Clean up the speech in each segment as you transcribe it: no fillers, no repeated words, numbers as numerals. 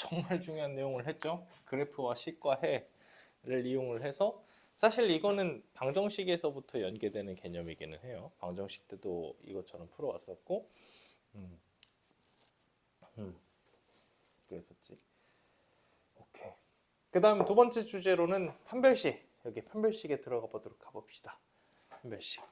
정말 중요한 내용을 했죠. 그래프와 식과 해를 이용을 해서 사실 이거는 방정식에서부터 연계되는 개념이기는 해요. 방정식 때도 이것처럼 풀어왔었고 그랬었지. 오케이. 그 다음 두 번째 주제로는 판별식. 여기 판별식에 들어가 보도록 가봅시다. 판별식.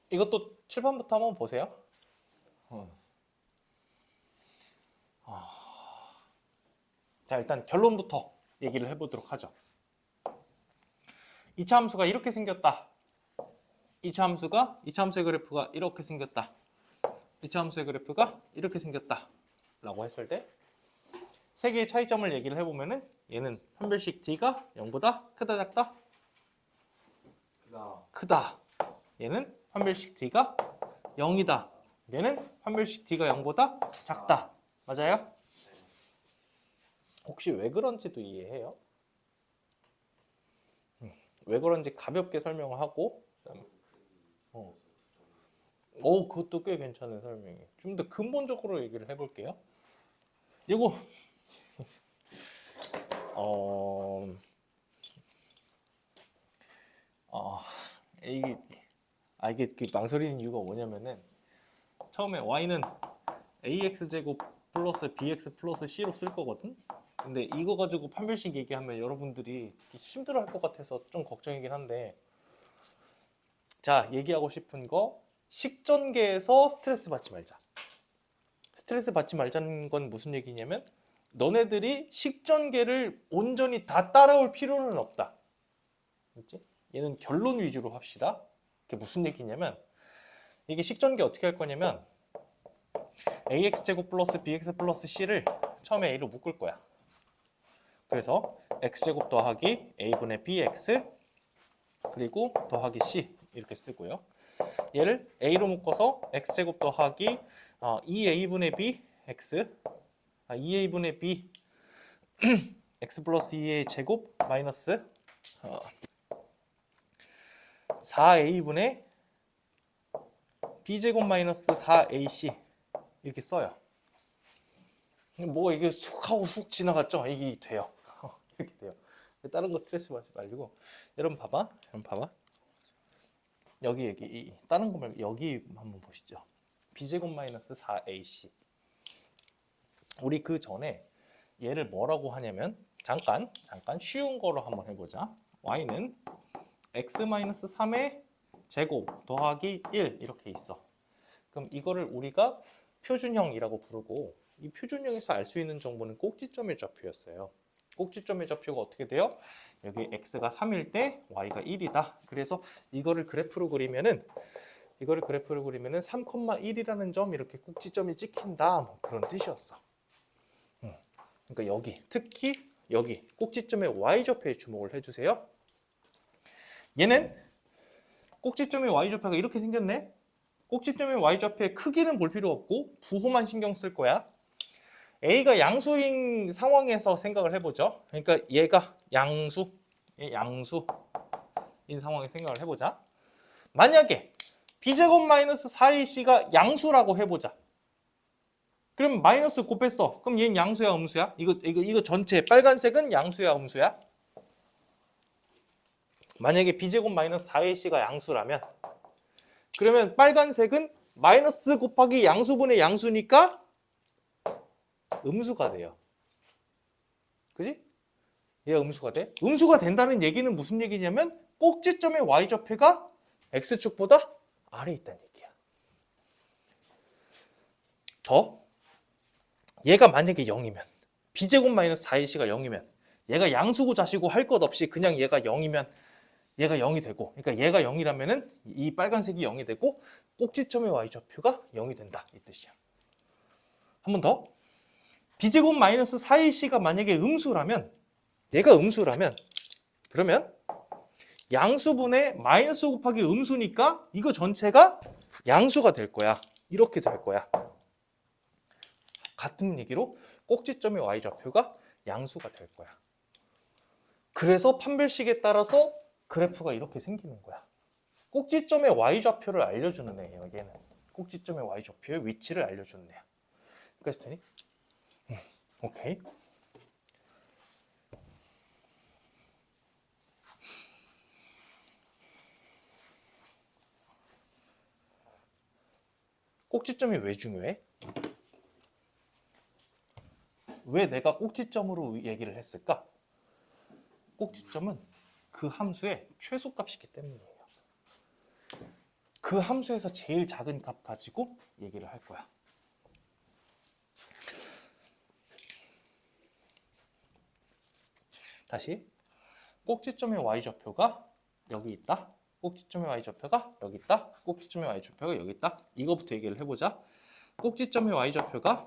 이것도 칠판부터 한번 보세요. 자, 일단 결론부터 얘기를 해보도록 하죠. 2차 함수가 이렇게 생겼다. 2차 함수의 그래프가 이렇게 생겼다. 2차 함수의 그래프가 이렇게 생겼다. 라고 했을 때 세 개의 차이점을 얘기를 해보면은 얘는 판별식 D가 0보다 크다 작다? 크다. 얘는 판별식 D가 0이다. 얘는 판별식 D가 0보다 작다. 맞아요? 혹시 왜 그런지도 이해해요? 왜 그런지 가볍게 설명을 하고 그것도 꽤 괜찮은 설명이에요. 좀 더 근본적으로 얘기를 해볼게요. 이거 이게 망설이는 이유가 뭐냐면은 처음에 y는 ax제곱 플러스 bx 플러스 c로 쓸 거거든? 근데 이거 가지고 판별식 얘기하면 여러분들이 힘들어 할 것 같아서 좀 걱정이긴 한데 자, 얘기하고 싶은 거 식전개에서 스트레스 받지 말자. 스트레스 받지 말자는 건 무슨 얘기냐면 너네들이 식전개를 온전히 다 따라올 필요는 없다. 그렇지? 얘는 결론 위주로 합시다. 그게 무슨 얘기냐면 이게 식전개 어떻게 할 거냐면 ax제곱 플러스 bx 플러스 c를 처음에 a로 묶을 거야. 그래서 x제곱 더하기 a분의 bx 그리고 더하기 c 이렇게 쓰고요. 얘를 a로 묶어서 x제곱 더하기 2a분의 b x 2a분의 b x 플러스 2a 제곱 마이너스 4a분의 b제곱 마이너스 4ac 이렇게 써요. 뭐 이게 쑥 하고 쑥 지나갔죠? 이게 돼요. 이렇게 돼요. 다른 거 스트레스 받지 말고 여러분 봐봐. 여기 다른 거 말고 여기 한번 보시죠. b제곱 마이너스 4ac 우리 그 전에 얘를 뭐라고 하냐면 잠깐 쉬운 거로 한번 해보자. y는 x-3의 제곱 더하기 1 이렇게 있어. 그럼 이거를 우리가 표준형이라고 부르고 이 표준형에서 알 수 있는 정보는 꼭지점의 좌표였어요. 꼭지점의 좌표가 어떻게 돼요? 여기 x가 3일 때 y가 1이다. 그래서 이거를 그래프로 그리면은 3,1이라는 점 이렇게 꼭지점이 찍힌다. 뭐 그런 뜻이었어. 그러니까 특히 여기 꼭지점의 y좌표에 주목을 해주세요. 얘는 꼭지점의 y좌표가 이렇게 생겼네. 꼭지점의 y좌표의 크기는 볼 필요 없고 부호만 신경 쓸 거야. a가 양수인 상황에서 생각을 해보죠. 그러니까 얘가 양수인 상황에 생각을 해보자. 만약에 b제곱 마이너스 4ac가 양수라고 해보자. 그럼 마이너스 곱했어. 그럼 얘는 양수야 음수야? 이거 전체 빨간색은 양수야 음수야? 만약에 b제곱 마이너스 4ac가 양수라면 그러면 빨간색은 마이너스 곱하기 양수분의 양수니까 음수가 돼요. 그지? 얘가 음수가 돼. 음수가 된다는 얘기는 무슨 얘기냐면 꼭지점의 y좌표가 x축보다 아래에 있다는 얘기야. 얘가 만약에 0이면 b제곱 마이너스 4ac가 0이면 얘가 양수고 자시고 할 것 없이 그냥 얘가 0이면 얘가 0이 되고 그러니까 얘가 0이라면은 이 빨간색이 0이 되고 꼭지점의 y좌표가 0이 된다 이 뜻이야. 한 번 더. b제곱 마이너스 4ac가 만약에 음수라면 얘가 음수라면 그러면 양수분의 마이너스 곱하기 음수니까 이거 전체가 양수가 될 거야. 이렇게 될 거야. 같은 얘기로 꼭지점의 y좌표가 양수가 될 거야. 그래서 판별식에 따라서 그래프가 이렇게 생기는 거야. 꼭지점의 y좌표를 알려주는 애예요. 얘는 꼭지점의 y좌표의 위치를 알려주는 애야. 여기까지 되니? 오케이. 꼭지점이 왜 중요해? 왜 내가 꼭지점으로 얘기를 했을까? 꼭지점은 그 함수의 최소값이기 때문이에요. 그 함수에서 제일 작은 값 가지고 얘기를 할 거야. 다시 꼭지점의 y좌표가 여기 있다. 꼭지점의 y좌표가 여기 있다. 꼭지점의 y좌표가 여기 있다. 이거부터 얘기를 해보자. 꼭지점의 y좌표가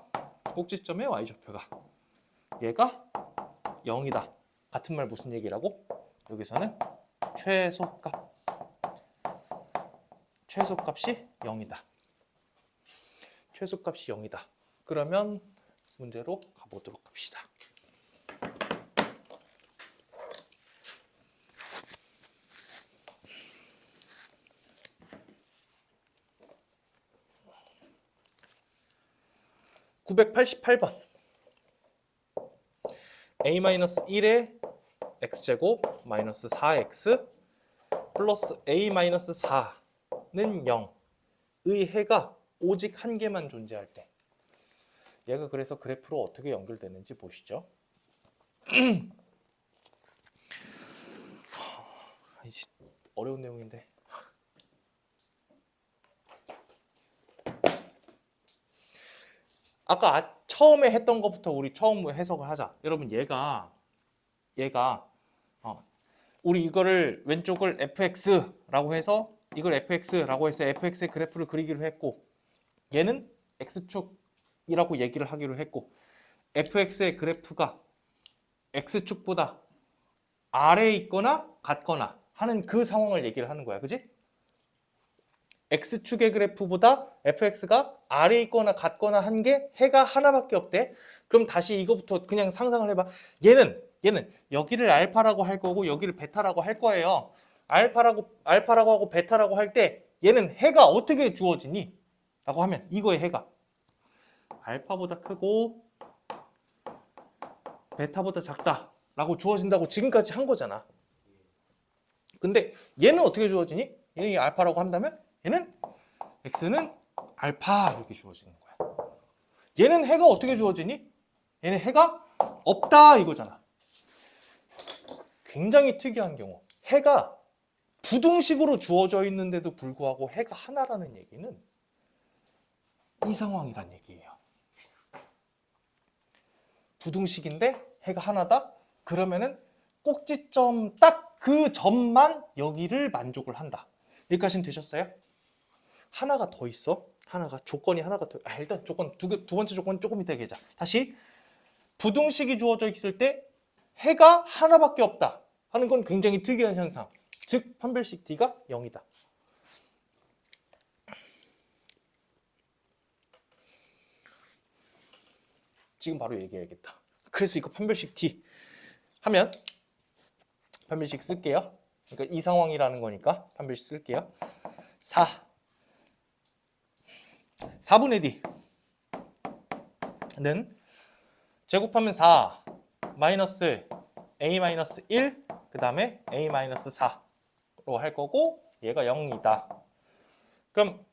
얘가 0이다. 같은 말 무슨 얘기라고? 여기서는 최소값이 0이다. 최소값이 0이다. 그러면 문제로 가보도록 합시다. (988번) a-1의 x제곱 마이너스 4x 플러스 a-4는 0의 해가 오직 한 개만 존재할 때 얘가 그래서 그래프로 어떻게 연결되는지 보시죠. 어려운 내용인데 아까 처음에 했던 것부터 우리 처음 해석을 하자. 여러분 얘가 우리 이거를 왼쪽을 fx라고 해서 이걸 fx라고 해서 fx의 그래프를 그리기로 했고 얘는 x축이라고 얘기를 하기로 했고 fx의 그래프가 x축보다 아래에 있거나 같거나 하는 그 상황을 얘기를 하는 거야. 그지? x축의 그래프보다 fx가 아래에 있거나 같거나 한 게 해가 하나밖에 없대. 그럼 다시 이거부터 그냥 상상을 해봐. 얘는 여기를 알파라고 할 거고 여기를 베타라고 할 거예요. 알파라고 하고 베타라고 할 때 얘는 해가 어떻게 주어지니? 라고 하면 이거의 해가 알파보다 크고 베타보다 작다 라고 주어진다고 지금까지 한 거잖아. 근데 얘는 어떻게 주어지니? 얘는 알파라고 한다면 얘는 x는 알파 이렇게 주어지는 거야. 얘는 해가 어떻게 주어지니? 얘는 해가 없다 이거잖아. 굉장히 특이한 경우 해가 부등식으로 주어져 있는데도 불구하고 해가 하나라는 얘기는 이 상황이란 얘기예요. 부등식인데 해가 하나다? 그러면은 꼭지점 딱 그 점만 여기를 만족을 한다. 여기까지는 되셨어요? 하나가 더 있어. 조건이 하나가 더. 일단 조건 두 번째 조건 조금 이따 얘기하자. 다시 부등식이 주어져 있을 때 해가 하나밖에 없다 하는 건 굉장히 특이한 현상. 즉 판별식 D가 0이다. 지금 바로 얘기해야겠다. 그래서 이거 판별식 D 하면 판별식 쓸게요. 그러니까 이 상황이라는 거니까 판별식 쓸게요. 4분의 D는 제곱하면 4 마이너스 a 마이너스 1 그 다음에 a 마이너스 4로 할 거고 얘가 0이다. 그럼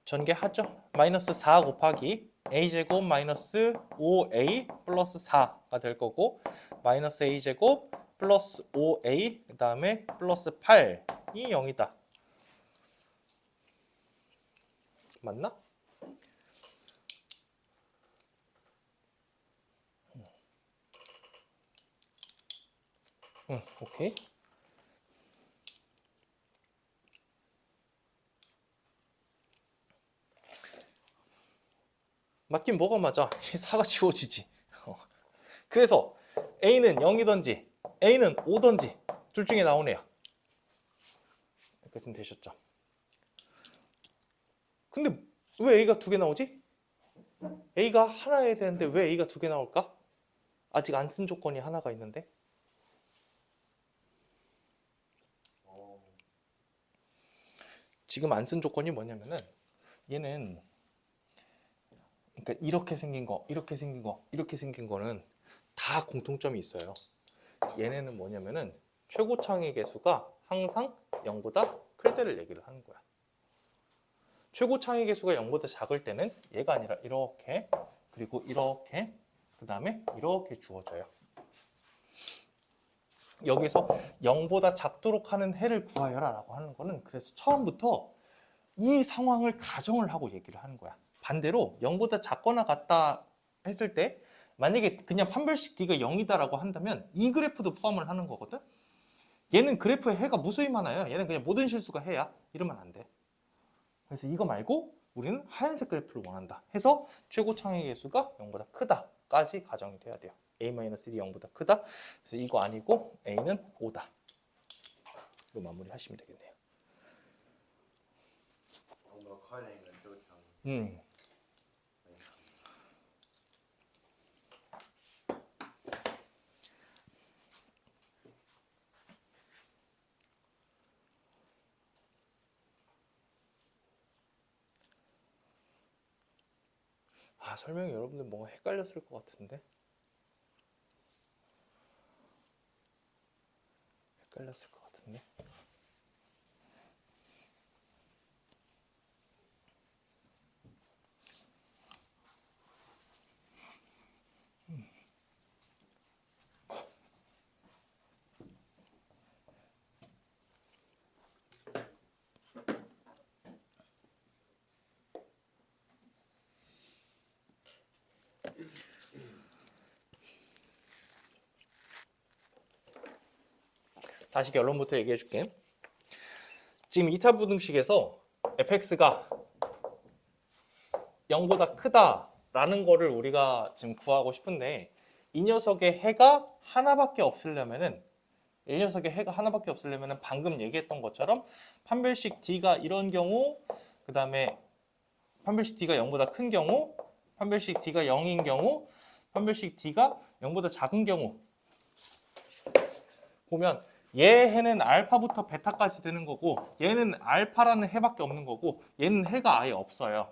전개하죠. 마이너스 4 곱하기 a제곱 마이너스 5a 플러스 4가 될 거고 마이너스 a제곱 플러스 5a 그 다음에 플러스 8이 0이다. 맞나? 오케이. 맞긴 뭐가 맞아. 4가 지워지지. 그래서 A는 0이던지 A는 5던지 둘 중에 나오네요. 여기까지는 되셨죠? 근데 왜 A가 두 개 나오지? A가 하나여야 되는데 왜 A가 두 개 나올까? 아직 안 쓴 조건이 하나가 있는데 지금 안 쓴 조건이 뭐냐면은 얘는 그러니까 이렇게 생긴 거, 이렇게 생긴 거, 이렇게 생긴 거는 다 공통점이 있어요. 얘네는 뭐냐면은 최고 창의 개수가 항상 0보다 클 때를 얘기를 하는 거야. 최고 창의 개수가 0보다 작을 때는 얘가 아니라 이렇게 그리고 이렇게 그 다음에 이렇게 주어져요. 여기서 0보다 작도록 하는 해를 구하여라 라고 하는 거는 그래서 처음부터 이 상황을 가정을 하고 얘기를 하는 거야. 반대로 0보다 작거나 같다 했을 때 만약에 그냥 판별식 D가 0이다라고 한다면 이 그래프도 포함을 하는 거거든. 얘는 그래프에 해가 무수히 많아요. 얘는 그냥 모든 실수가 해야 이러면 안 돼. 그래서 이거 말고 우리는 하얀색 그래프를 원한다 해서 최고 창의 개수가 0보다 크다까지 가정이 돼야 돼요. A-1이 0보다 크다. 그래서 이거 아니고 A는 5다. 이거 마무리 하시면 되겠네요. 설명이 여러분들 뭔가 헷갈렸을 것 같은데 헷갈렸을 것 같은데 다시 결론부터 얘기해 줄게. 지금 이타 부등식에서 fx가 0보다 크다라는 거를 우리가 지금 구하고 싶은데 이 녀석의 해가 하나밖에 없으려면은 방금 얘기했던 것처럼 판별식 D가 이런 경우 그 다음에 판별식 D가 0보다 큰 경우 판별식 D가 0인 경우 판별식 D가 0보다 작은 경우 보면 얘 해는 알파부터 베타까지 되는 거고 얘는 알파라는 해밖에 없는 거고 얘는 해가 아예 없어요.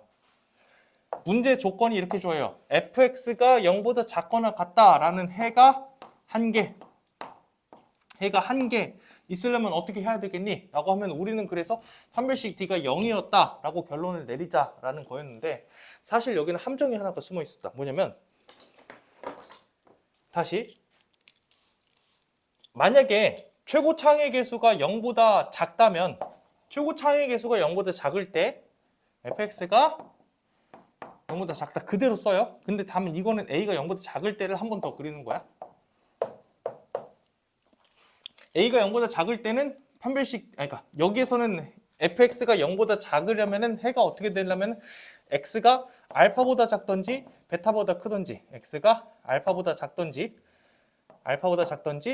문제 조건이 이렇게 줘요. fx가 0보다 작거나 같다라는 해가 한 개 있으려면 어떻게 해야 되겠니? 라고 하면 우리는 그래서 판별식 D가 0이었다 라고 결론을 내리자라는 거였는데 사실 여기는 함정이 하나가 숨어 있었다. 뭐냐면 다시 만약에 최고 창의 개수가 0보다 작다면 최고 창의 개수가 0보다 작을 때 fx가 0보다 작다 그대로 써요. 근데 다만 이거는 a가 0보다 작을 때를 한 번 더 그리는 거야. a가 0보다 작을 때는 판별식 그러니까 여기에서는 fx가 0보다 작으려면은 해가 어떻게 되려면 x가 알파보다 작던지 베타보다 크던지 x가 알파보다 작던지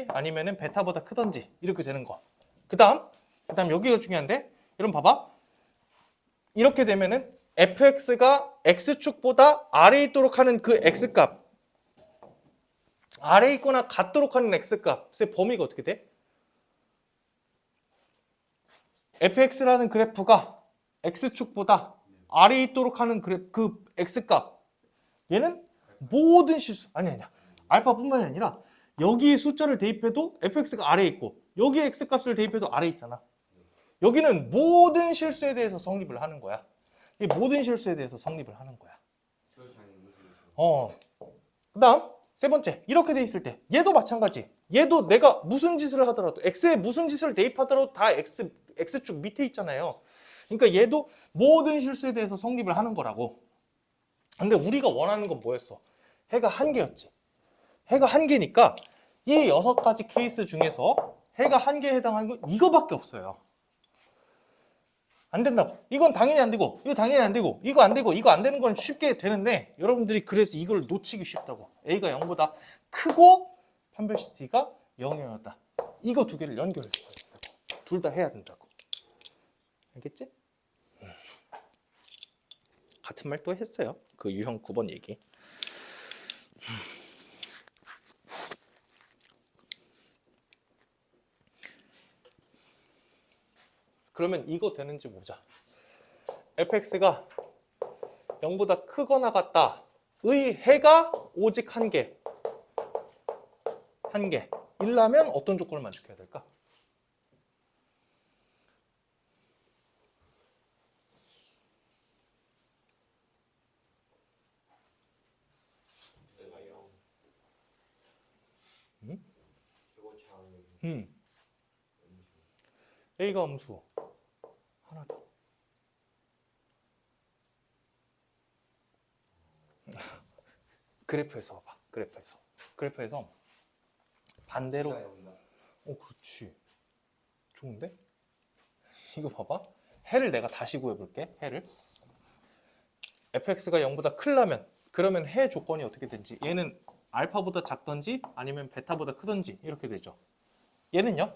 아니면은 베타보다 크던지 이렇게 되는 거. 그다음 여기가 중요한데 여러분 봐봐. 이렇게 되면은 fx가 x축보다 아래에 있도록 하는 그 x값 아래에 있거나 같도록 하는 x값의 범위가 어떻게 돼? fx라는 그래프가 x축보다 아래에 있도록 하는 그 x값 얘는 모든 실수 아니야 알파뿐만이 아니라 여기에 숫자를 대입해도 fx가 아래에 있고 여기에 x값을 대입해도 아래에 있잖아. 여기는 모든 실수에 대해서 성립을 하는 거야. 이 모든 실수에 대해서 성립을 하는 거야. 그 다음 세 번째 이렇게 돼 있을 때 얘도 마찬가지. 얘도 내가 무슨 짓을 하더라도 x에 무슨 짓을 대입하더라도 다 x축 밑에 있잖아요. 그러니까 얘도 모든 실수에 대해서 성립을 하는 거라고. 근데 우리가 원하는 건 뭐였어? 해가 한 개였지. 해가 한 개니까 이 6가지 케이스 중에서 해가 한 개에 해당하는 건 이거밖에 없어요. 안 된다고. 이건 당연히 안 되고 이거 당연히 안 되고 이거 안 되고 이거 안 되는 건 쉽게 되는데 여러분들이 그래서 이걸 놓치기 쉽다고. A가 0보다 크고 판별식 D가 0이었다. 이거 두 개를 연결해 줘야 된다고. 둘 다 해야 된다고. 알겠지? 같은 말 또 했어요. 그 유형 9번 얘기. 그러면 이거 되는지 보자. fx가 0보다 크거나 같다. 의 해가 오직 한 개. 한 개. 일라면 어떤 조건을 만족해야 될까? A가 음수. 하나 더. 그래프에서 봐봐. 그래프에서 반대로. 그렇지. 좋은데? 이거 봐봐. 해를 내가 다시 구해볼게. 해를. fx가 0보다 크려면, 그러면 해 조건이 어떻게 되는지. 얘는 알파보다 작던지 아니면 베타보다 크던지 이렇게 되죠. 얘는요.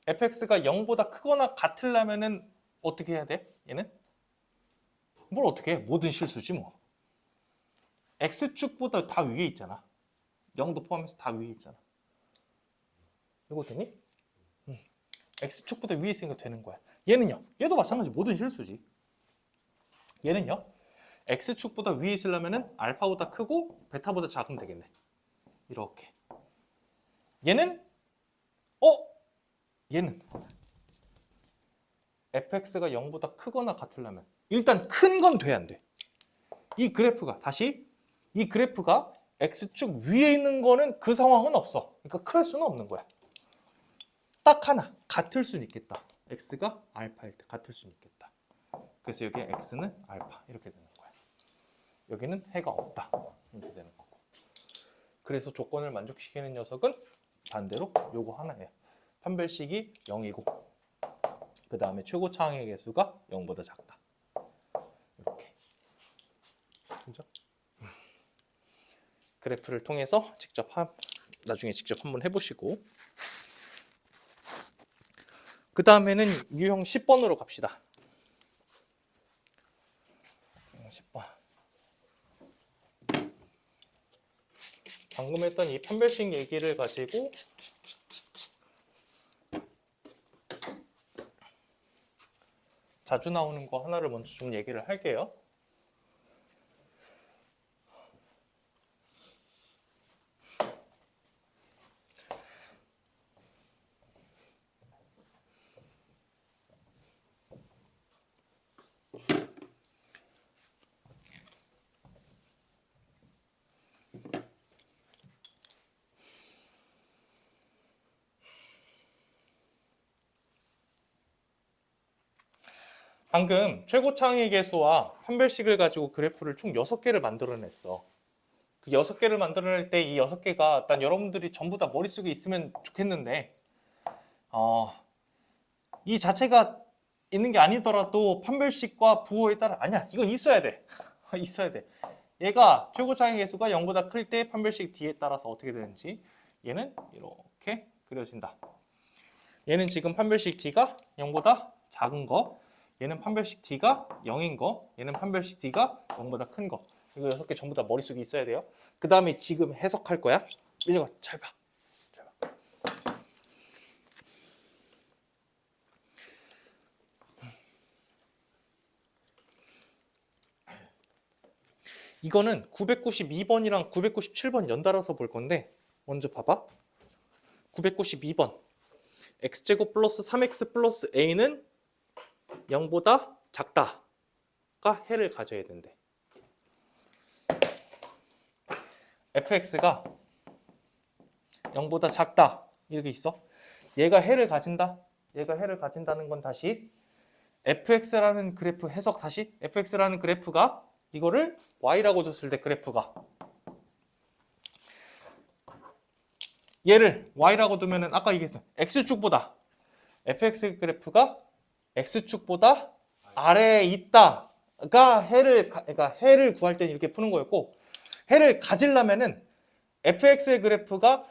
fx가 0보다 크거나 같으려면은 어떻게 해야 돼? 얘는? 뭘 어떻게 해? 모든 실수지 뭐. x축보다 다 위에 있잖아. 0도 포함해서 다 위에 있잖아. 이거 되니? x축보다 위에 있으니까 되는 거야. 얘는요. 얘도 마찬가지 모든 실수지. 얘는요. x축보다 위에 있으려면은 알파보다 크고 베타보다 작으면 되겠네. 이렇게. 얘는 얘는 fx가 0보다 크거나 같으려면 일단 큰 건 돼 안 돼? 이 그래프가 이 그래프가 x축 위에 있는 거는 그 상황은 없어. 그러니까 클 수는 없는 거야. 딱 하나 같을 수는 있겠다. x가 알파일 때 같을 수는 있겠다. 그래서 여기에 x는 알파 이렇게 되는 거야. 여기는 해가 없다 이렇게 되는 거고. 그래서 조건을 만족시키는 녀석은 반대로 요거 하나예요. 판별식이 0이고 그 다음에 최고 차항의 개수가 0보다 작다. 이렇게. 그죠? 그래프를 통해서 나중에 직접 한번 해보시고 그 다음에는 유형 10번으로 갑시다. 10번. 방금 했던 이 판별식 얘기를 가지고 자주 나오는 거 하나를 먼저 좀 얘기를 할게요. 방금 최고 차항의 개수와 판별식을 가지고 그래프를 총 6개를 만들어냈어. 그 6개를 만들어낼 때 이 6개가 난 여러분들이 전부 다 머릿속에 있으면 좋겠는데 이 자체가 있는 게 아니더라도 판별식과 부호에 따라 아니야. 이건 있어야 돼. 있어야 돼. 얘가 최고 차항의 개수가 0보다 클 때 판별식 D에 따라서 어떻게 되는지 얘는 이렇게 그려진다. 얘는 지금 판별식 D가 0보다 작은 거, 얘는 판별식 D가 0인 거, 얘는 판별식 D가 0보다 큰 거. 이거 6개 전부 다 머릿속에 있어야 돼요. 그 다음에 지금 해석할 거야. 민혁아 잘 봐. 잘 봐. 이거는 992번이랑 997번 연달아서 볼 건데 먼저 봐봐. 992번 x제곱 플러스 3x 플러스 a는 0보다 작다가 해를 가져야 된대. fx가 0보다 작다 이렇게 있어. 얘가 해를 가진다. 얘가 해를 가진다는 건 다시 fx라는 그래프 해석 다시 fx라는 그래프가 이거를 y라고 줬을 때 그래프가 얘를 y라고 두면은 아까 얘기했어. x축보다 fx 그래프가 x축보다 아래에 있다가 그러니까 해를 구할 때는 이렇게 푸는 거였고 해를 가지려면은 fx의 그래프가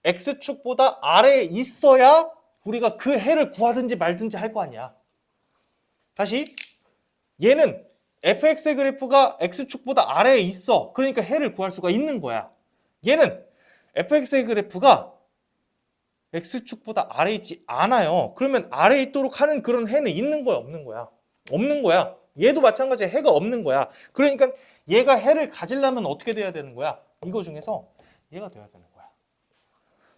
x축보다 아래에 있어야 우리가 그 해를 구하든지 말든지 할 거 아니야. 다시 얘는 fx의 그래프가 x축보다 아래에 있어. 그러니까 해를 구할 수가 있는 거야. 얘는 fx의 그래프가 x축보다 아래에 있지 않아요. 그러면 아래에 있도록 하는 그런 해는 있는 거야, 없는 거야? 없는 거야. 얘도 마찬가지야. 해가 없는 거야. 그러니까 얘가 해를 가지려면 어떻게 돼야 되는 거야? 이거 중에서 얘가 돼야 되는 거야.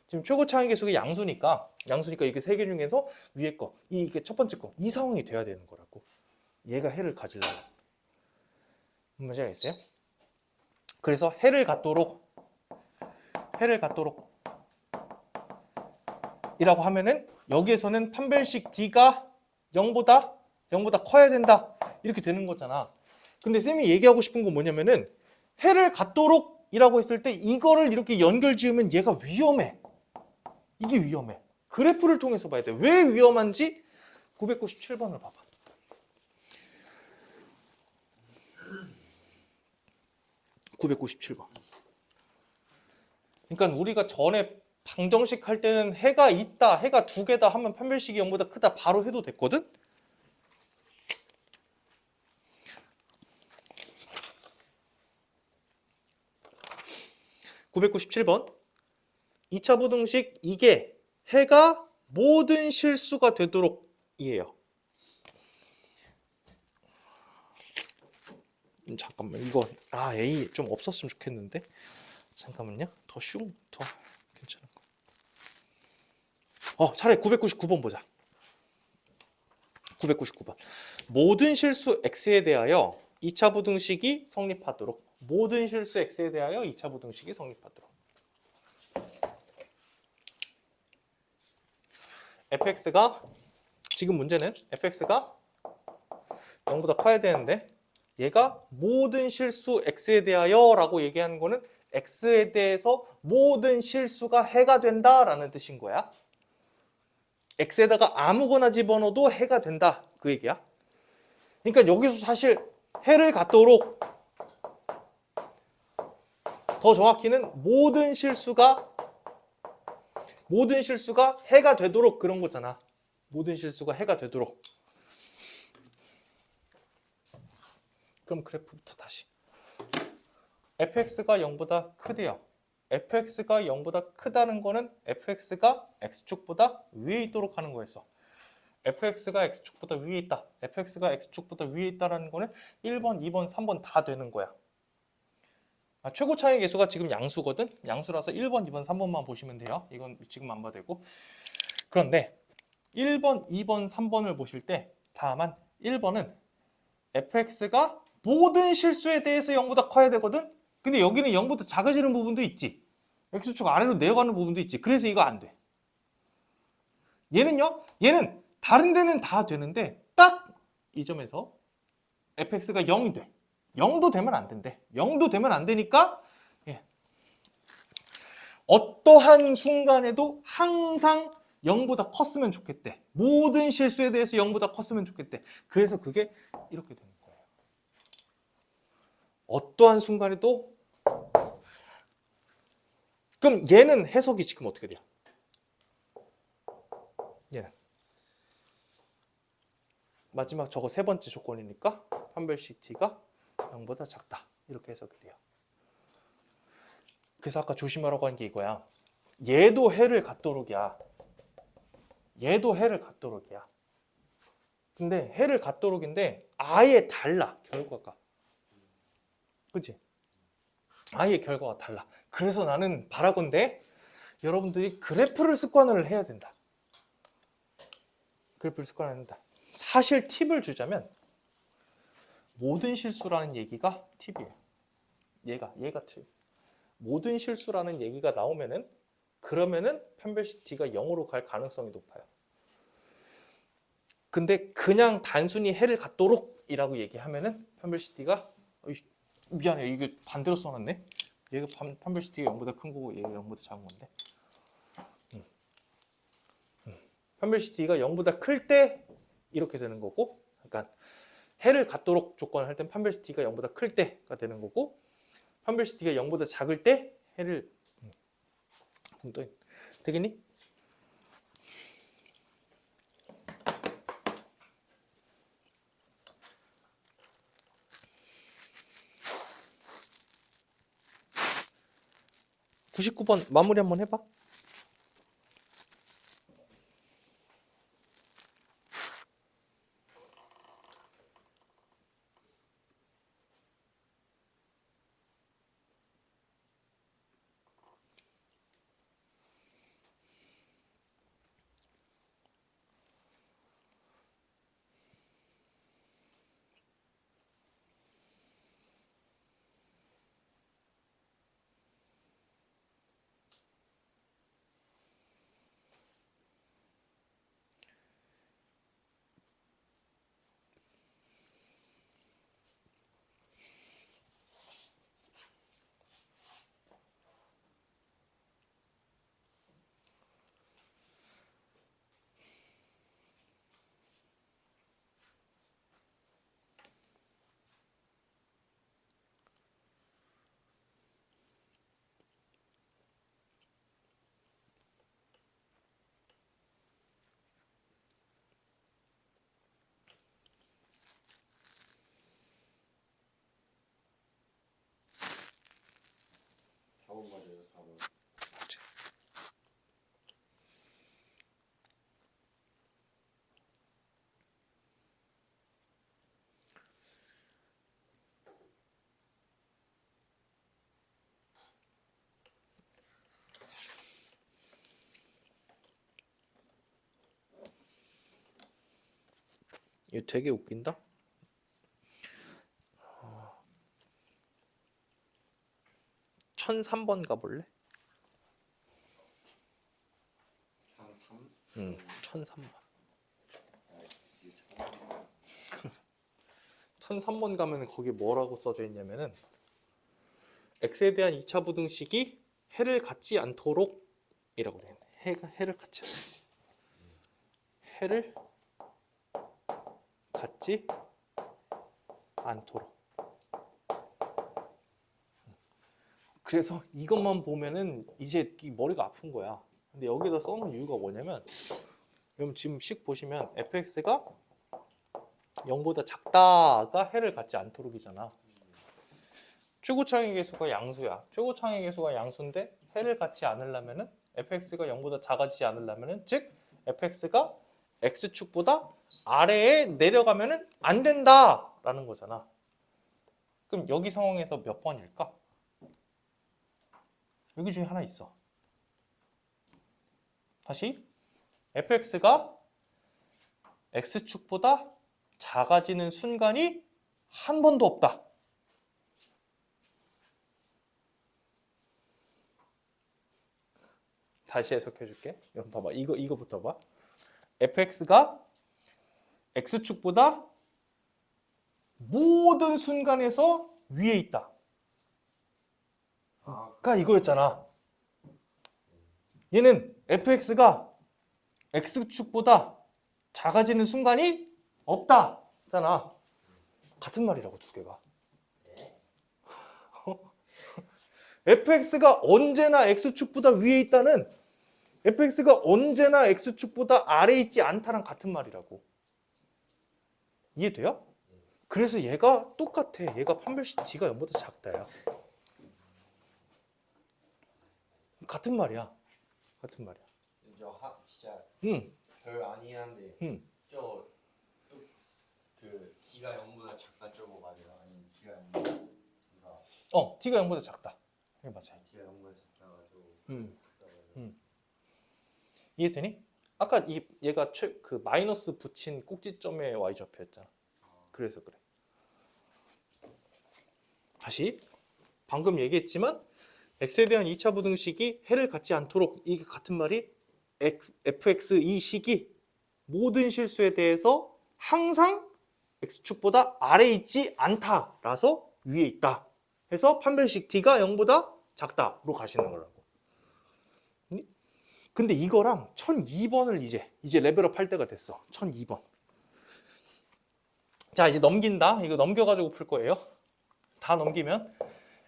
지금 최고 차이 계수가 양수니까 이게 세 개 중에서 위에 거, 이게 첫 번째 거, 이 상황이 돼야 되는 거라고. 얘가 해를 가지려면. 문제가 있어요? 그래서 해를 갖도록 이라고 하면은 여기에서는 판별식 D가 0보다 커야 된다. 이렇게 되는 거잖아. 근데 쌤이 얘기하고 싶은 건 뭐냐면은 해를 갖도록 이라고 했을 때 이거를 이렇게 연결 지으면 얘가 위험해. 이게 위험해. 그래프를 통해서 봐야 돼. 왜 위험한지 997번을 봐봐. 997번. 그러니까 우리가 전에 방정식 할 때는 해가 있다, 해가 두 개다 하면 판별식이 0보다 크다 바로 해도 됐거든? (997번) 2차 부등식 이게 해가 모든 실수가 되도록 이에요. 잠깐만 이거 A 좀 없었으면 좋겠는데 잠깐만요. 더 괜찮은 거. 차라리 999번 보자. 999번. 모든 실수 x에 대하여 2차 부등식이 성립하도록. 모든 실수 x에 대하여 2차 부등식이 성립하도록. fx가 지금 문제는 fx가 0보다 커야 되는데 얘가 모든 실수 x에 대하여 라고 얘기하는 거는 x에 대해서 모든 실수가 해가 된다라는 뜻인 거야. x에다가 아무거나 집어넣어도 해가 된다 그 얘기야. 그러니까 여기서 사실 해를 갖도록 더 정확히는 모든 실수가 해가 되도록 그런 거잖아. 모든 실수가 해가 되도록. 그럼 그래프부터 다시. fx가 0보다 크대요. fx가 0보다 크다는 거는 fx가 x축보다 위에 있도록 하는 거였어. fx가 x축보다 위에 있다. fx가 x축보다 위에 있다라는 거는 1번, 2번, 3번 다 되는 거야. 최고 차이 계수가 지금 양수거든. 양수라서 1번, 2번, 3번만 보시면 돼요. 이건 지금 안 봐도 되고. 그런데 1번, 2번, 3번을 보실 때 다만 1번은 fx가 모든 실수에 대해서 0보다 커야 되거든. 근데 여기는 0보다 작아지는 부분도 있지. x축 아래로 내려가는 부분도 있지. 그래서 이거 안 돼. 얘는 다른 데는 다 되는데 딱 이 점에서 fx가 0이 돼. 0도 되면 안 된대. 0도 되면 안 되니까 어떠한 순간에도 항상 0보다 컸으면 좋겠대. 모든 실수에 대해서 0보다 컸으면 좋겠대. 그래서 그게 이렇게 되는 거예요. 어떠한 순간에도. 그럼 얘는 해석이 지금 어떻게 돼요? 얘는 마지막 저거 세 번째 조건이니까 판별식 T가 0보다 작다. 이렇게 해석이 돼요. 그래서 아까 조심하라고 한 게 이거야. 얘도 해를 갖도록이야. 얘도 해를 갖도록이야. 근데 해를 갖도록인데 아예 달라. 결과가. 그치? 아예 결과가 달라. 그래서 나는 바라건대 여러분들이 그래프를 습관을 해야 된다. 그래프를 습관해야 된다. 사실 팁을 주자면 모든 실수라는 얘기가 팁이에요. 얘가 팁. 모든 실수라는 얘기가 나오면은 그러면은 판별식 T가 0으로 갈 가능성이 높아요. 근데 그냥 단순히 해를 갖도록 이라고 얘기하면은 판별식 T가 미안해 이게 반대로 써놨네. 얘가 판별식 T가 0보다 큰 거고 얘가 0보다 작은 건데. 판별식 T가 0보다 클 때 이렇게 되는 거고, 그러니까 해를 갖도록 조건을 할 땐 판별식 T가 0보다 클 때가 되는 거고, 판별식 T가 0보다 작을 때 해를 되겠니? (99번) 마무리 한번 해봐. 4번. 이거 되게 웃긴다. 1003번 가볼래? 3. 응, 1003번. 1003번 가면 거기 뭐라고 써져 있냐면은 x에 대한 2차 부등식이 해를 갖지 않도록 이라고 되어 있네. 해를 갖지 해를 갖지 않도록. 그래서 이것만 보면은 이제 머리가 아픈 거야. 근데 여기다 써놓은 이유가 뭐냐면, 여러분 지금 식 보시면 fx가 0보다 작다가 해를 갖지 않도록이잖아. 최고차항의 개수가 양수야. 최고차항의 개수가 양수인데 해를 갖지 않으려면은 fx가 0보다 작아지지 않으려면은, 즉 fx가 x축보다 아래에 내려가면은 안 된다라는 거잖아. 그럼 여기 상황에서 몇 번일까? 여기 중에 하나 있어. 다시 fx가 x축보다 작아지는 순간이 한 번도 없다. 다시 해석해 줄게. 여러분 봐봐. 이거부터 봐. fx가 x축보다 모든 순간에서 위에 있다. 가 이거였잖아. 얘는 fx가 x축보다 작아지는 순간이 없다잖아. 같은 말이라고 두 개가. fx가 언제나 x축보다 위에 있다는 fx가 언제나 x축보다 아래에 있지 않다랑 같은 말이라고. 이해돼요? 그래서 얘가 똑같아. 얘가 판별식 t가 0보다 작다야. 같은 말이야. 같은 말이야. 진짜 응. 별 아니긴 한데 응. 그 T가 0보다 작다 저거 맞아요? 아니면 T가 0보다 t가 0보다 작다. 이게 맞아요. T가 0보다 작다가지고 이해되니? 아까 얘가 그 마이너스 붙인 꼭지점의 y좌표였잖아. 그래서 그래. 다시 방금 얘기했지만 x에 대한 2차 부등식이 해를 갖지 않도록, 이게 같은 말이 fx 이 식이 모든 실수에 대해서 항상 x축보다 아래에 있지 않다라서 위에 있다 해서 판별식 t가 0보다 작다로 가시는 거라고. 근데 이거랑 1002번을 이제 레벨업 할 때가 됐어. 1002번. 자, 이제 넘긴다. 이거 넘겨가지고 풀 거예요. 다 넘기면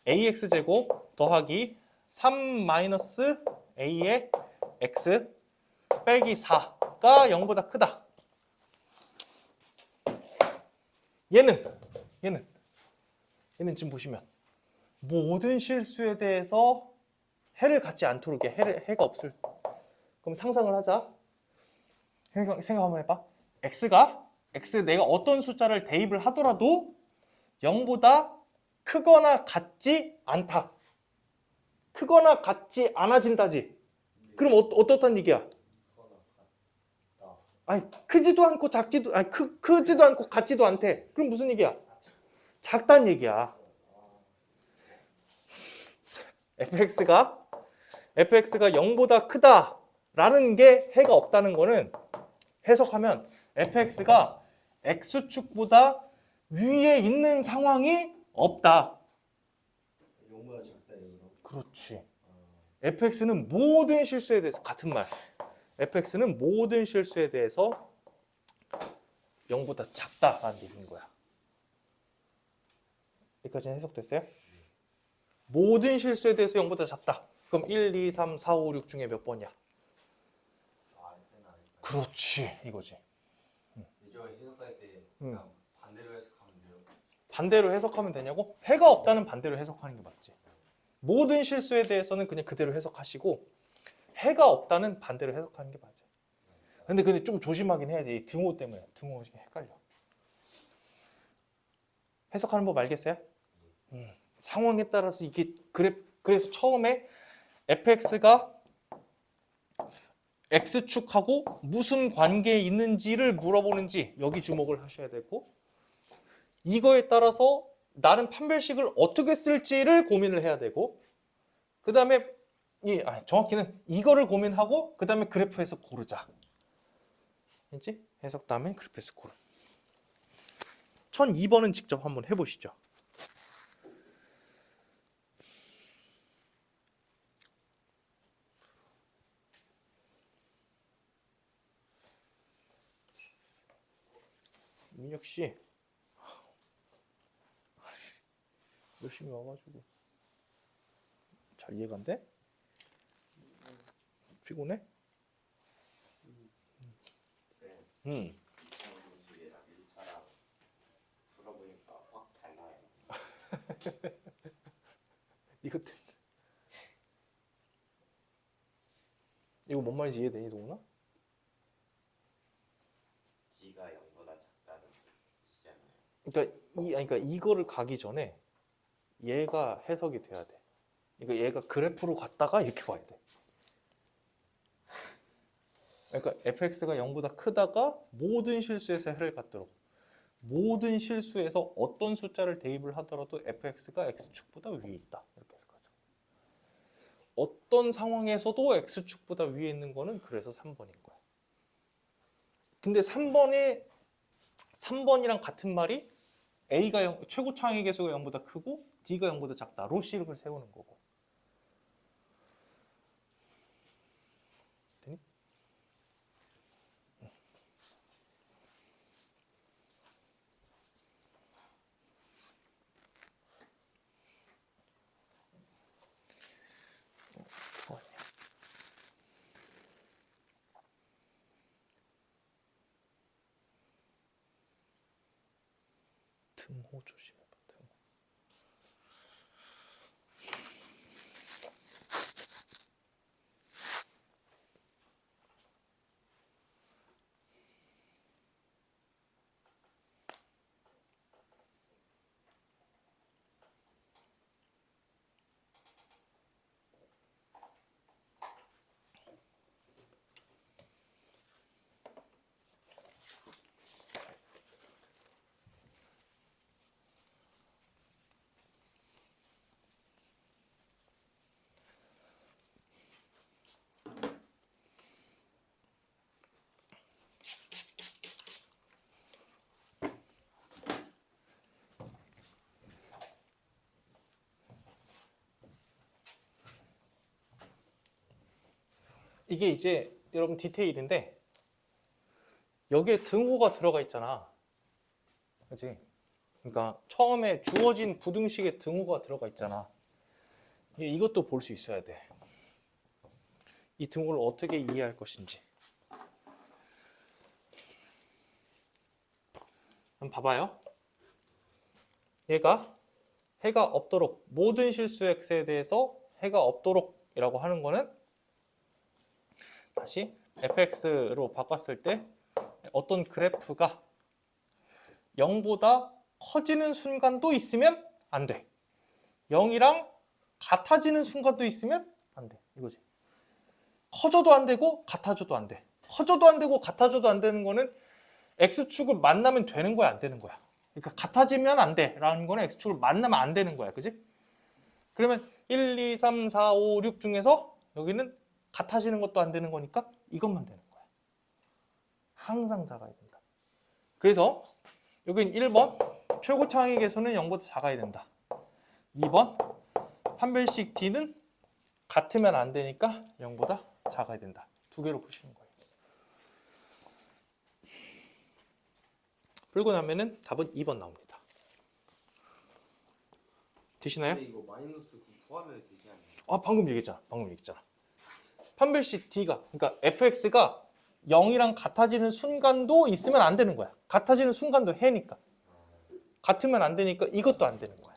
ax제곱 더하기 3-a의 x 빼기 4가 0보다 크다. 얘는 지금 보시면 모든 실수에 대해서 해를 갖지 않도록 해가 없을. 그럼 상상을 하자. 생각 한번 해봐. x 내가 어떤 숫자를 대입을 하더라도 0보다 크거나 같지 않다. 크거나 같지 않아진다지. 그럼 어떻단 얘기야? 아니 크지도 않고 작지도 아니 크지도 않고 같지도 않대. 그럼 무슨 얘기야? 작단 얘기야. fx가 0보다 크다라는 게 해가 없다는 거는, 해석하면 fx가 x축보다 위에 있는 상황이 없다. 0보다 작다 이거. 그렇지. fx는 모든 실수에 대해서 같은 말. fx는 모든 실수에 대해서 0보다 작다라는 얘기인 거야. 여기까지는 해석됐어요? 모든 실수에 대해서 0보다 작다. 그럼 1, 2, 3, 4, 5, 6 중에 몇 번이야? 그렇지, 이거지. 이거 해석할 때 그냥 반대로 해석하면 돼요. 반대로 해석하면 되냐고? 해가 없다는 반대로 해석하는 게 맞지. 모든 실수에 대해서는 그냥 그대로 해석하시고 해가 없다는 반대로 해석하는 게 맞아요. 근데 좀 조심하긴 해야 돼. 이 등호 때문에. 등호 헷갈려. 해석하는 법 알겠어요? 상황에 따라서 이게 그래서 처음에 fx가 x축하고 무슨 관계에 있는지를 물어보는지 여기 주목을 하셔야 되고, 이거에 따라서 나는 판별식을 어떻게 쓸지를 고민을 해야 되고, 그 다음에 정확히는 이거를 고민하고 그 다음에 그래프에서 고르자. 알지? 해석 다음에 그래프에서 고르. 1002번은 직접 한번 해보시죠. 민혁 씨 열심히 와가지고 잘 이해가 안 돼? 피곤해? 방송실이랑 1차랑 들어보니까 확 달라요. 이것들 이거 뭔 말인지 이해되니 동훈아? G가 0보다 작다는 뜻이잖아요. 그러니까 이거를 가기 전에 얘가 해석이 돼야 돼. 그러니까 얘가 그래프로 갔다가 이렇게 봐야 돼. 그러니까 fx가 0보다 크다가 모든 실수에서 해를 갖도록, 모든 실수에서 어떤 숫자를 대입을 하더라도 fx가 x축보다 위에 있다. 이렇게 해석하죠. 어떤 상황에서도 x축보다 위에 있는 거는 그래서 3번인 거야. 근데 3번이랑 같은 말이 a가 최고 창의 개수가 0보다 크고 d가 0보다 작다. 로시를 세우는 거고. 되니? 등호 조심해봐. 등호. 이게 이제 여러분 디테일인데 여기에 등호가 들어가 있잖아. 그렇지? 그러니까 처음에 주어진 부등식에 등호가 들어가 있잖아. 이것도 볼 수 있어야 돼. 이 등호를 어떻게 이해할 것인지. 한번 봐봐요. 얘가 해가 없도록, 모든 실수 x에 대해서 해가 없도록 이라고 하는 거는 다시 fx로 바꿨을 때 어떤 그래프가 0보다 커지는 순간도 있으면 안 돼. 0이랑 같아지는 순간도 있으면 안 돼. 이거지. 커져도 안 되고 같아져도 안 돼. 커져도 안 되고 같아져도 안 되는 거는 x축을 만나면 되는 거야, 안 되는 거야. 그러니까 같아지면 안 돼 라는 거는 x축을 만나면 안 되는 거야. 그지? 그러면 1, 2, 3, 4, 5, 6 중에서 여기는 같아지는 것도 안 되는 거니까 이것만 되는 거야. 항상 작아야 된다. 그래서 여긴 1번 최고 창의 개수는 0보다 작아야 된다. 2번 판별식 D는 같으면 안 되니까 0보다 작아야 된다. 두 개로 푸시는 거예요. 풀고 나면은 답은 2번 나옵니다. 되시나요? 근데 이거 마이너스 포함해도 되지 않나요? 방금 얘기했잖아. 판별식 D가, 그러니까 fx가 0이랑 같아지는 순간도 있으면 안 되는 거야. 같아지는 순간도 해니까. 같으면 안 되니까 이것도 안 되는 거야.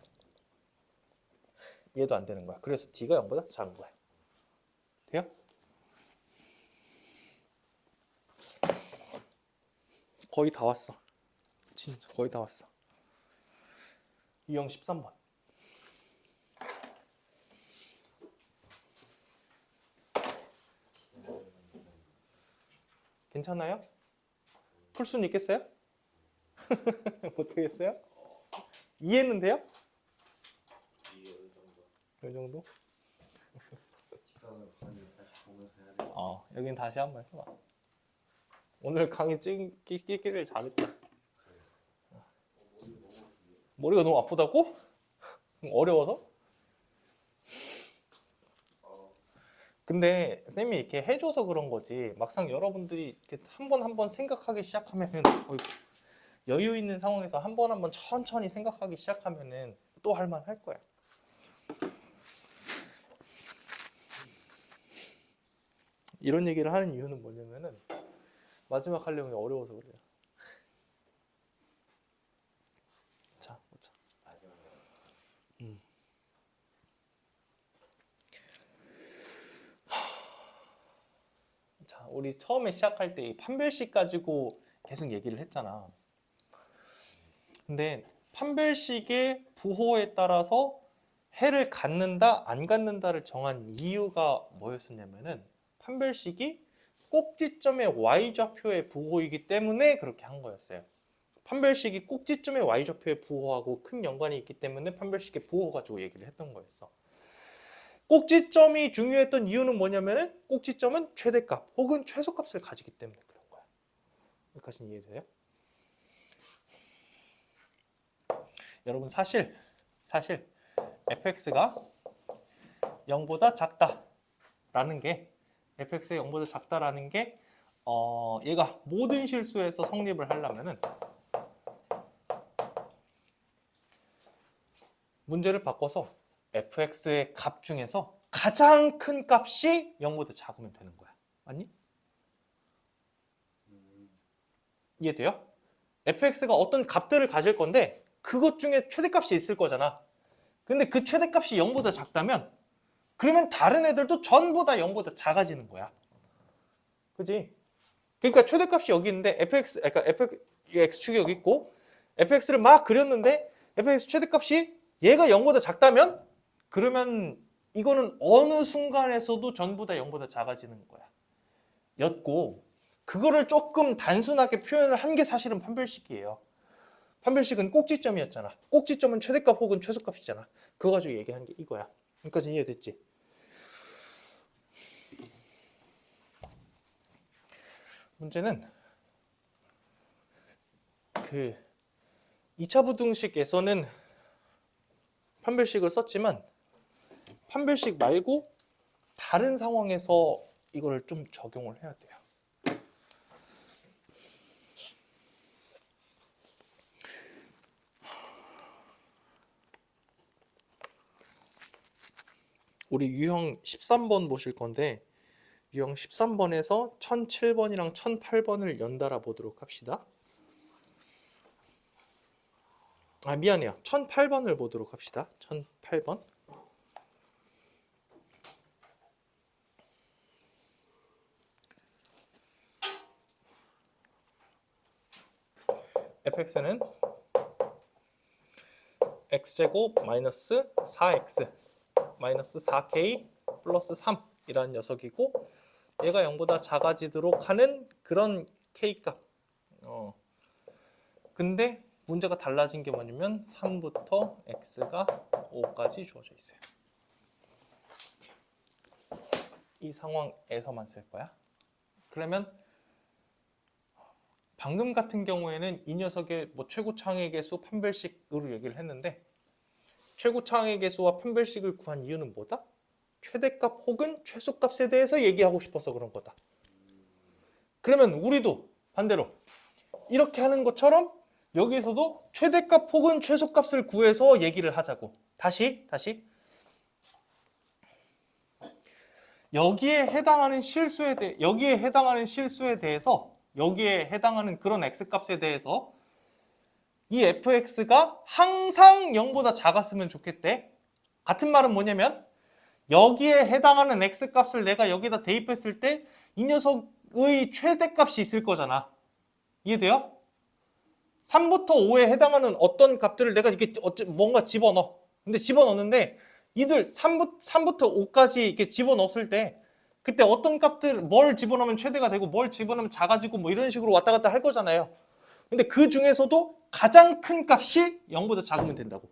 얘도 안 되는 거야. 그래서 D가 0보다 작은 거야. 돼요? 거의 다 왔어. 진짜 거의 다 왔어. 유형 13번. 괜찮아요? 풀 수는 있겠어요? 못하겠어요? 이해는 돼요? 이 정도? 시간을 다시 보면서 해야 돼. 여긴 다시 한번 해봐. 오늘 강의 찍기를 잘했다. 머리가 너무 아프다고? 어려워서? 근데 쌤이 이렇게 해줘서 그런 거지 막상 여러분들이 이렇게 한 번 한 번 생각하기 시작하면은 여유 있는 상황에서 한 번 한 번 천천히 생각하기 시작하면은 또 할만 할 거야. 이런 얘기를 하는 이유는 뭐냐면은 마지막 하려면 어려워서 그래요. 자, 보자. 자, 우리 처음에 시작할 때 이 판별식 가지고 계속 얘기를 했잖아. 근데 판별식의 부호에 따라서 해를 갖는다, 안 갖는다를 정한 이유가 뭐였었냐면은 판별식이 꼭지점의 y좌표의 부호이기 때문에 그렇게 한 거였어요. 판별식이 꼭지점의 y좌표의 부호하고 큰 연관이 있기 때문에 판별식의 부호 가지고 얘기를 했던 거였어. 꼭지점이 중요했던 이유는 뭐냐면은 꼭지점은 최대값 혹은 최소값을 가지기 때문에 그런 거야. 여기까지는 이해돼요? 여러분 사실 fx가 0보다 작다라는 게 fx가 0보다 작다라는 게 얘가 모든 실수에서 성립을 하려면은 문제를 바꿔서 fx의 값 중에서 가장 큰 값이 0보다 작으면 되는 거야. 맞니? 이해돼요? fx가 어떤 값들을 가질 건데 그것 중에 최대값이 있을 거잖아. 근데 그 최대값이 0보다 작다면 그러면 다른 애들도 전부 다 0보다 작아지는 거야. 그지? 그러니까 최대값이 여기 있는데 그러니까 x축이 여기 있고 fx를 막 그렸는데 fx 최대값이 얘가 0보다 작다면 그러면 이거는 어느 순간에서도 전부 다 0보다 작아지는 거야. 였고 그거를 조금 단순하게 표현을 한 게 사실은 판별식이에요. 판별식은 꼭지점이었잖아. 꼭지점은 최대값 혹은 최소값이잖아. 그거 가지고 얘기한 게 이거야. 여기까지 이해됐지? 문제는 그 2차 부등식에서는 판별식을 썼지만 판별식 말고 다른 상황에서 이걸 좀 적용을 해야 돼요. 우리 유형 13번 보실 건데 유형 13번에서 1007번이랑 1008번을 연달아 보도록 합시다. 미안해요. 1008번을 보도록 합시다. 1008번. fx는 x제곱 마이너스 4x 마이너스 4k 플러스 3이라는 녀석이고 얘가 0보다 작아지도록 하는 그런 k값. 근데 문제가 달라진 게 뭐냐면 3부터 x가 5까지 주어져 있어요. 이 상황에서만 쓸 거야. 그러면 방금 같은 경우에는 이 녀석의 최고창의 개수 판별식으로 얘기를 했는데 최고창의 개수와 판별식을 구한 이유는 뭐다? 최대값 혹은 최소값에 대해서 얘기하고 싶어서 그런 거다. 그러면 우리도 반대로 이렇게 하는 것처럼 여기서도 최대값 혹은 최소값을 구해서 얘기를 하자고. 다시 여기에 해당하는 실수에 대해서 여기에 해당하는 그런 x값에 대해서 이 fx가 항상 0보다 작았으면 좋겠대. 같은 말은 뭐냐면 여기에 해당하는 x값을 내가 여기다 대입했을 때 이 녀석의 최대값이 있을 거잖아. 이해돼요? 3부터 5에 해당하는 어떤 값들을 내가 이렇게 뭔가 집어넣어. 근데 집어넣는데 이들 3부터 5까지 이렇게 집어넣었을 때 그때 어떤 값들 뭘 집어넣으면 최대가 되고 뭘 집어넣으면 작아지고 뭐 이런 식으로 왔다 갔다 할 거잖아요. 근데 그 중에서도 가장 큰 값이 0보다 작으면 된다고.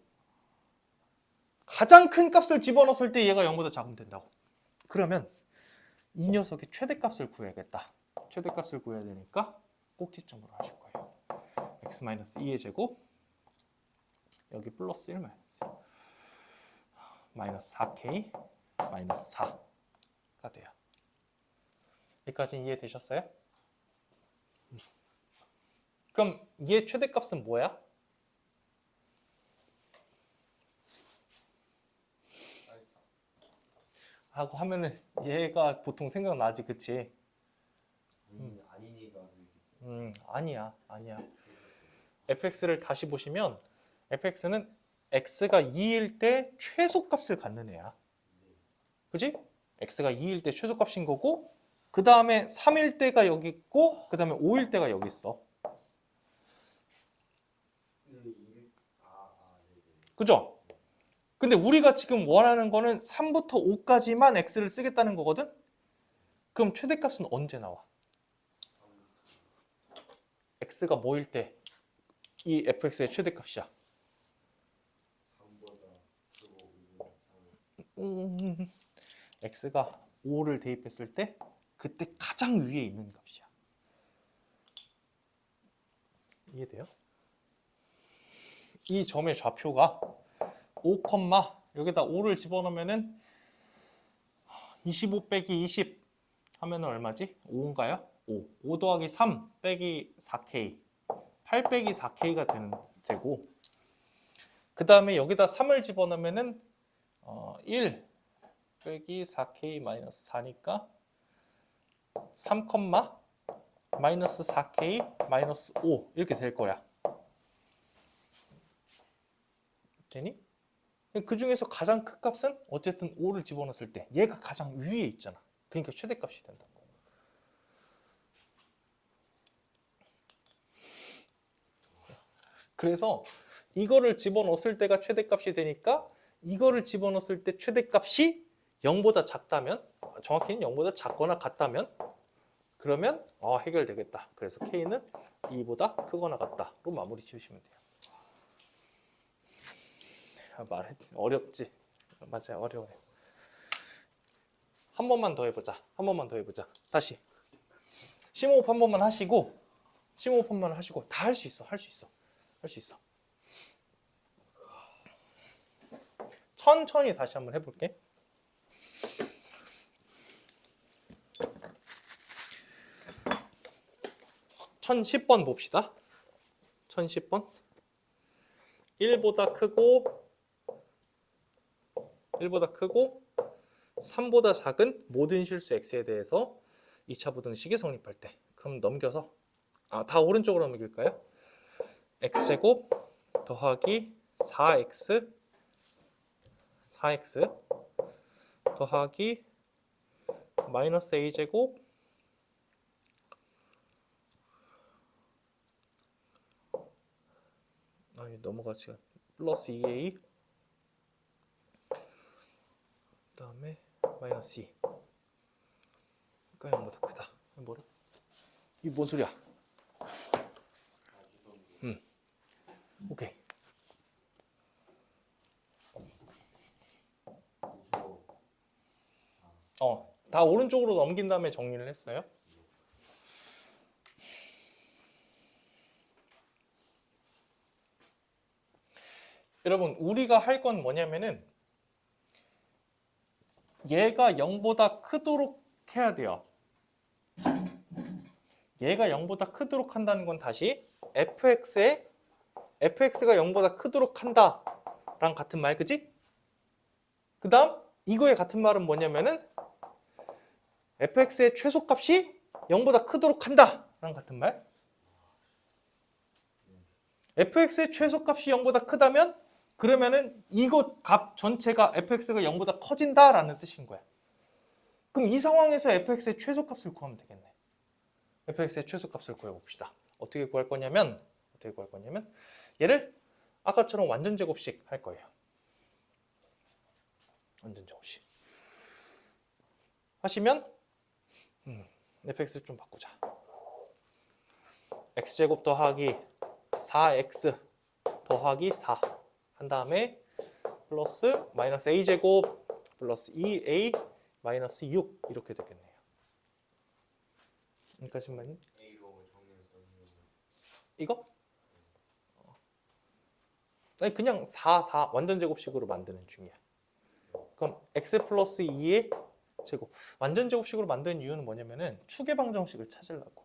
가장 큰 값을 집어넣었을 때 얘가 0보다 작으면 된다고. 그러면 이 녀석의 최대값을 구해야겠다. 최대값을 구해야 되니까 꼭지점으로 하실 거예요. x-2의 제곱 여기 플러스 1 마이너스 4k 마이너스 4가 돼요. 여기까지 이해되셨어요? 그럼 얘 최대값은 뭐야? 하고 하면은 얘가 보통 생각나지, 그치? 아니니까. 아니야. fx를 다시 보시면 fx는 x가 2일 때 최소값을 갖는 애야. 그지? x가 2일 때 최소값인 거고 그 다음에 3일 때가 여기 있고 그 다음에 5일 때가 여기 있어. 그죠? 근데 우리가 지금 원하는 거는 3부터 5까지만 x를 쓰겠다는 거거든? 그럼 최대값은 언제 나와? x가 뭐일 때 이 fx의 최대값이야? x가 5를 대입했을 때 그때 가장 위에 있는 값이야. 이해돼요? 이 점의 좌표가 5, 여기다 5를 집어넣으면은 25 빼기 20 하면은 얼마지? 5인가요? 5 더하기 3 빼기 4k 8 빼기 4k가 되는 제고 그 다음에 여기다 3을 집어넣으면은 1 빼기 4k 마이너스 4니까 3, 마이너스 4k 마이너스 5 이렇게 될 거야. 되니? 그 중에서 가장 큰 값은 어쨌든 5를 집어넣었을 때 얘가 가장 위에 있잖아. 그러니까 최대값이 된다. 그래서 이거를 집어넣었을 때가 최대값이 되니까 이거를 집어넣었을 때 최대값이 0보다 작다면 정확히는 0보다 작거나 같다면 그러면 해결되겠다. 그래서 K는 2보다 크거나 같다로 마무리 지으시면 돼요. 말했지. 어렵지? 맞아요. 어려워요. 한 번만 더 해보자. 다시. 심호흡 한 번만 하시고 다 할 수 있어. 천천히 다시 한번 해볼게. 1010번 봅시다. 1010번. 1보다 크고 3보다 작은 모든 실수 x에 대해서 2차 부등식이 성립할 때. 그럼 넘겨서 다 오른쪽으로 넘길까요? x제곱 더하기 4x 더하기 마이너스 a제곱 넘어가지 플러스 2a 그 다음에 마이너스 2 그러니까 0보다 크다. 뭐래? 이게 뭔 소리야? 오케이. 다 오른쪽으로 넘긴 다음에 정리를 했어요. 여러분, 우리가 할 건 뭐냐면은 얘가 0보다 크도록 해야 돼요. 얘가 0보다 크도록 한다는 건 다시 fx가 0보다 크도록 한다 랑 같은 말, 그지? 그 다음 이거의 같은 말은 뭐냐면은 fx의 최소값이 0보다 크도록 한다 랑 같은 말. fx의 최소값이 0보다 크다면 그러면은 이거 값 전체가 fx가 0보다 커진다라는 뜻인 거야. 그럼 이 상황에서 fx의 최소값을 구하면 되겠네. fx의 최소값을 구해봅시다. 어떻게 구할 거냐면 얘를 아까처럼 완전 제곱식 할 거예요. 완전 제곱식 하시면 fx를 좀 바꾸자. x제곱 더하기 4x 더하기 4 한 다음에 플러스 마이너스 a제곱 플러스 2a 마이너스 6 이렇게 되겠네요. 여기까지만. A로 정리해서 이거? 아니 그냥 4 완전 제곱식으로 만드는 중이야. 그럼 x 플러스 2의 제곱. 완전 제곱식으로 만드는 이유는 뭐냐면은 축의 방정식을 찾으려고.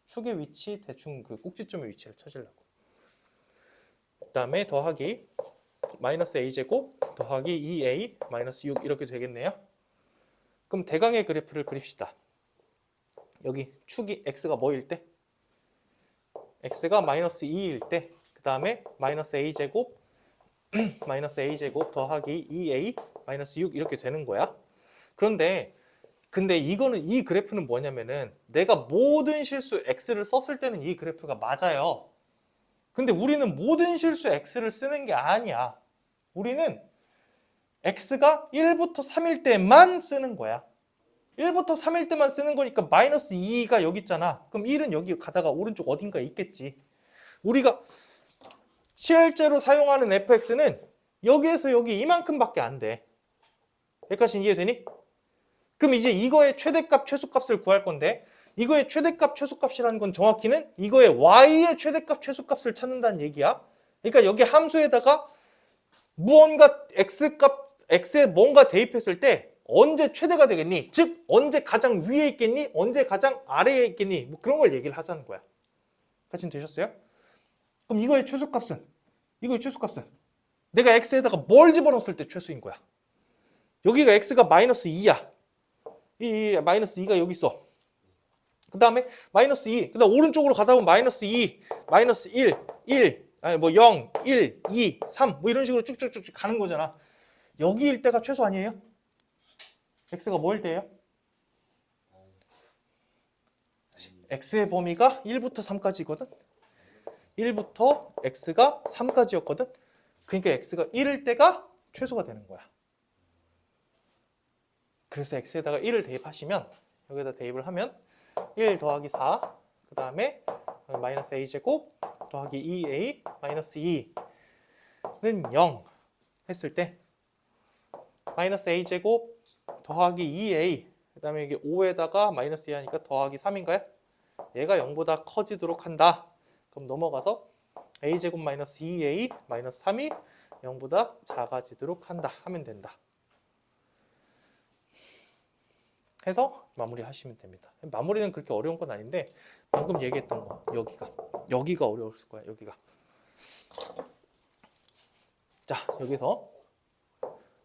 축의 위치 대충 그 꼭지점의 위치를 찾으려고. 그다음에 더하기 마이너스 a제곱 더하기 2a 마이너스 6 이렇게 되겠네요. 그럼 대강의 그래프를 그립시다. 여기 축이 x가 뭐일 때? x가 마이너스 2일 때, 그 다음에 마이너스 a제곱 마이너스 a제곱 더하기 2a 마이너스 6 이렇게 되는 거야. 근데 이 그래프는 뭐냐면은 내가 모든 실수 x를 썼을 때는 이 그래프가 맞아요. 근데 우리는 모든 실수 x를 쓰는 게 아니야. 우리는 x가 1부터 3일 때만 쓰는 거야. 1부터 3일 때만 쓰는 거니까 마이너스 2가 여기 있잖아. 그럼 1은 여기 가다가 오른쪽 어딘가에 있겠지. 우리가 실제로 사용하는 fx는 여기에서 여기 이만큼밖에 안 돼. 여기까지 이해되니? 그럼 이제 이거의 최대값, 최소값을 구할 건데 이거의 최대값, 최소값이라는 건 정확히는 이거의 y의 최대값, 최소값을 찾는다는 얘기야. 그러니까 여기 함수에다가 무언가 x에 뭔가 대입했을 때 언제 최대가 되겠니? 즉 언제 가장 위에 있겠니? 언제 가장 아래에 있겠니? 뭐 그런 걸 얘기를 하자는 거야. 까지는 되셨어요? 그럼 이거의 최소값은 내가 x에다가 뭘 집어넣었을 때 최소인 거야. 여기가 x가 마이너스 2야. 이 마이너스 2가 여기 있어. 그 다음에 마이너스 2. 그 다음 오른쪽으로 가다 보면 마이너스 2, 마이너스 1, 아니 뭐 0, 1, 2, 3 뭐 이런 식으로 쭉쭉쭉 가는 거잖아. 여기일 때가 최소 아니에요? x가 뭐일 때예요? x의 범위가 1부터 3까지거든. 1부터 x가 3까지였거든. 그러니까 x가 1일 때가 최소가 되는 거야. 그래서 x에다가 1을 대입하시면 여기다 대입을 하면 1 더하기 4, 그 다음에 마이너스 a제곱 더하기 2a 마이너스 2는 0 했을 때 마이너스 a제곱 더하기 2a 그 다음에 이게 5에다가 마이너스 2 하니까 더하기 3인가요? 얘가 0보다 커지도록 한다. 그럼 넘어가서 a제곱 마이너스 2a 마이너스 3이 0보다 작아지도록 한다 하면 된다. 해서 마무리하시면 됩니다. 마무리는 그렇게 어려운 건 아닌데 방금 얘기했던 거 여기가 어려웠을 거야. 여기가. 자, 여기서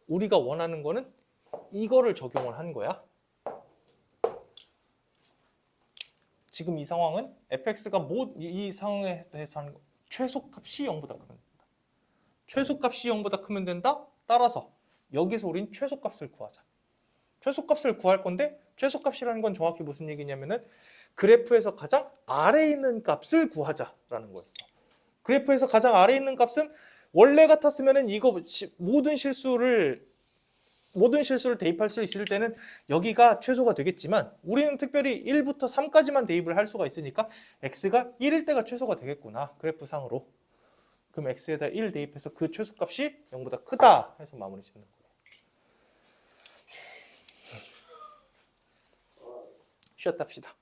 우리가 원하는 거는 이거를 적용을 한 거야. 지금 이 상황은 fx가 이 상황에 대해서 하는 거 최소값이 0보다 크면 된다. 최소값이 0보다 크면 된다. 따라서 여기서 우린 최소값을 구하자. 최소값을 구할 건데 최소값이라는 건 정확히 무슨 얘기냐면은 그래프에서 가장 아래에 있는 값을 구하자라는 거였어. 그래프에서 가장 아래에 있는 값은 원래 같았으면은 이거 모든 실수를 대입할 수 있을 때는 여기가 최소가 되겠지만 우리는 특별히 1부터 3까지만 대입을 할 수가 있으니까 x가 1일 때가 최소가 되겠구나. 그래프상으로. 그럼 x에다 1 대입해서 그 최소값이 0보다 크다 해서 마무리 짓는 거예요. 쉬었다 합시다.